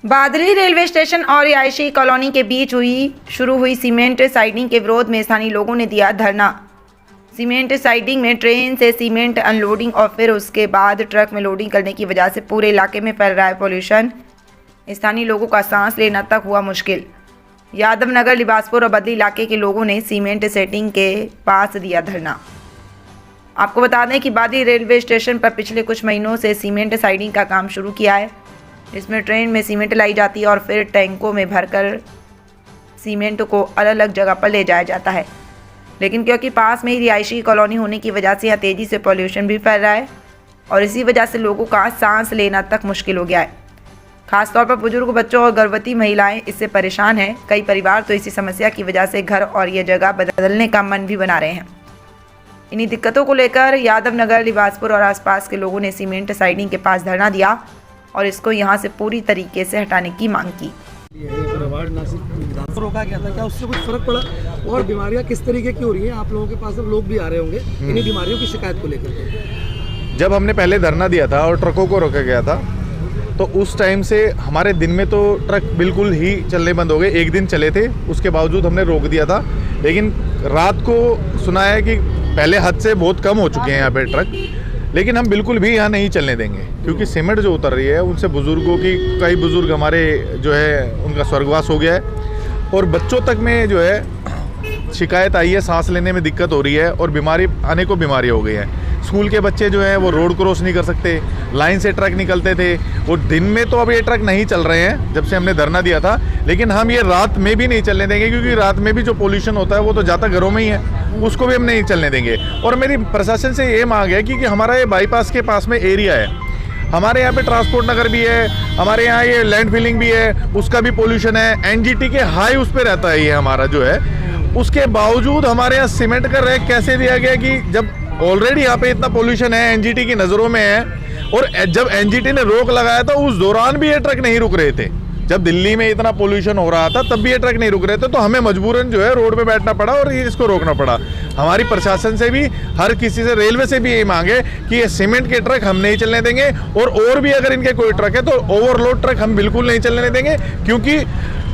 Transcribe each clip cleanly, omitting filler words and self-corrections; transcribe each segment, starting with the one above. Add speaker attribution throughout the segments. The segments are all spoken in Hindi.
Speaker 1: बादली रेलवे स्टेशन और रिहायशी कॉलोनी के बीच शुरू हुई सीमेंट साइडिंग के विरोध में स्थानीय लोगों ने दिया धरना। सीमेंट साइडिंग में ट्रेन से सीमेंट अनलोडिंग और फिर उसके बाद ट्रक में लोडिंग करने की वजह से पूरे इलाके में फैल रहा है पॉल्यूशन। स्थानीय लोगों का सांस लेना तक हुआ मुश्किल। यादव नगर, लिबासपुर और बदली इलाके के लोगों ने सीमेंट सेटिंग के पास दिया धरना। आपको बता दें कि बादली रेलवे स्टेशन पर पिछले कुछ महीनों से सीमेंट साइडिंग का काम शुरू किया है। इसमें ट्रेन में सीमेंट लाई जाती है और फिर टैंकों में भरकर सीमेंट को अलग अलग जगह पर ले जाया जाता है। लेकिन क्योंकि पास में ही रिहायशी कॉलोनी होने की वजह से यहाँ तेज़ी से पॉल्यूशन भी फैल रहा है और इसी वजह से लोगों का सांस लेना तक मुश्किल हो गया है। खासतौर पर बुजुर्ग, बच्चों और गर्भवती महिलाएं इससे परेशान हैं। कई परिवार तो इसी समस्या की वजह से घर और ये जगह बदलने का मन भी बना रहे हैं। इन्हीं दिक्कतों को लेकर यादव नगर, लिबासपुर और आसपास के लोगों ने सीमेंट साइडिंग के पास धरना दिया और इसको यहां से पूरी तरीके से हटाने की मांग की।
Speaker 2: रोका गया था, क्या उससे कुछ फर्क पड़ा? और बीमारियां किस तरीके की हो रही हैं? आप लोगों के पास अब लोग भी आ रहे होंगे इन्हीं बीमारियों की शिकायत को लेकर।
Speaker 3: जब हमने पहले धरना दिया था और ट्रकों को रोका गया था तो उस टाइम से हमारे दिन में तो ट्रक बिल्कुल ही चलने बंद हो गए। एक दिन चले थे, उसके बावजूद हमने रोक दिया था। लेकिन रात को सुना है कि पहले हद से बहुत कम हो चुके हैं यहाँ पे ट्रक। लेकिन हम बिल्कुल भी यहाँ नहीं चलने देंगे क्योंकि सीमेंट जो उतर रही है उनसे बुज़ुर्गों की, कई बुज़ुर्ग हमारे जो है उनका स्वर्गवास हो गया है और बच्चों तक में जो है शिकायत आई है, सांस लेने में दिक्कत हो रही है और बीमारी, अनेकों बीमारी हो गई है। स्कूल के बच्चे जो हैं वो रोड क्रॉस नहीं कर सकते, लाइन से ट्रक निकलते थे वो दिन में, तो अब ये ट्रक नहीं चल रहे हैं जब से हमने धरना दिया था। लेकिन हम ये रात में भी नहीं चलने देंगे क्योंकि रात में भी जो पोल्यूशन होता है वो तो जाता घरों में ही है, उसको भी हम नहीं चलने देंगे। और मेरी प्रशासन से ये मांग है कि हमारा ये बाईपास के पास में एरिया है, हमारे यहाँ पे ट्रांसपोर्ट नगर भी है, हमारे यहाँ ये लैंड फिलिंग भी है, उसका भी पोल्यूशन है। एनजीटी के हाई उस पर रहता है ये हमारा जो है, उसके बावजूद हमारे यहाँ सीमेंट का रैक कैसे दिया गया कि जब ऑलरेडी यहाँ पे इतना पोल्यूशन है, एनजीटी की नज़रों में है। और जब एनजीटी ने रोक लगाया था उस दौरान भी ये ट्रक नहीं रुक रहे थे। जब दिल्ली में इतना पोल्यूशन हो रहा था तब भी ये ट्रक नहीं रुक रहे थे, तो हमें मजबूरन जो है रोड पे बैठना पड़ा और ये इसको रोकना पड़ा। हमारी प्रशासन से भी, हर किसी से, रेलवे से भी यही मांगे कि ये सीमेंट के ट्रक हम नहीं चलने देंगे और भी अगर इनके कोई ट्रक है तो ओवरलोड ट्रक हम बिल्कुल नहीं चलने देंगे क्योंकि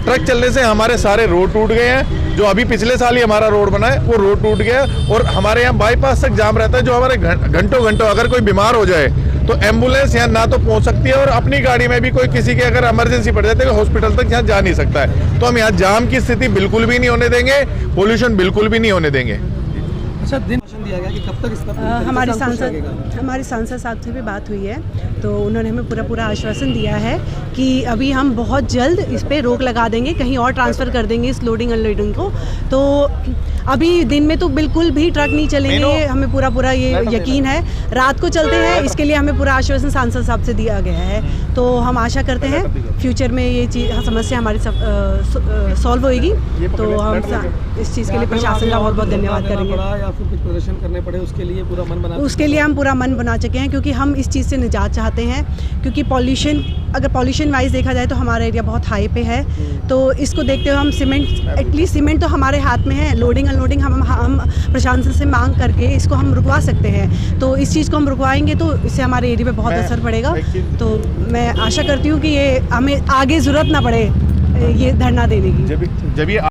Speaker 3: ट्रक चलने से हमारे सारे रोड टूट गए हैं। जो अभी पिछले साल ही हमारा रोड बना है वो रोड टूट गया और हमारे यहाँ बाईपास तक जाम रहता है, जो हमारे घंटों अगर कोई बीमार हो जाए तो एम्बुलेंस यहाँ ना तो पहुँच सकती है और अपनी गाड़ी में भी कोई किसी के अगर इमरजेंसी पड़ जाती है हॉस्पिटल तक यहाँ जा नहीं सकता है। तो हम यहाँ जाम की स्थिति बिल्कुल भी नहीं होने देंगे, पोल्यूशन बिल्कुल भी नहीं होने देंगे।
Speaker 2: अच्छा, दिन दिया गया कि कब तक इसका
Speaker 4: हमारे सांसद साहब से भी बात हुई है तो उन्होंने हमें पूरा आश्वासन दिया है कि अभी हम बहुत जल्द इस पे रोक लगा देंगे, कहीं और ट्रांसफ़र कर देंगे इस लोडिंग अनलोडिंग को। तो अभी दिन में तो बिल्कुल भी ट्रक नहीं चलेंगे, हमें पूरा ये यकीन है। रात को चलते हैं, इसके लिए हमें पूरा आश्वासन सांसद साहब से दिया गया है। तो हम आशा करते हैं फ्यूचर में ये चीज़, समस्या हमारी सॉल्व होएगी। तो हम इस चीज़ के लिए प्रशासन का बहुत धन्यवाद करेंगे।
Speaker 2: या फिर कुछ प्रदर्शन करने पड़े उसके लिए पूरा मन बना,
Speaker 4: उसके लिए हम पूरा मन बना चुके हैं क्योंकि हम इस चीज़ से निजात चाहते हैं। क्योंकि अगर पॉल्यूशन वाइज देखा जाए तो हमारा एरिया बहुत हाई पे है। तो इसको देखते हुए हम एटलीस्ट सीमेंट तो हमारे हाथ में है, लोडिंग अनलोडिंग हम प्रशासन से मांग करके इसको हम रुकवा सकते हैं। तो इस चीज़ को हम रुकवाएंगे तो इससे हमारे एरिया पे बहुत असर पड़ेगा। तो मैं आशा करती हूँ कि ये हमें आगे ज़रूरत ना पड़े ये धरना देने की।
Speaker 3: जब ये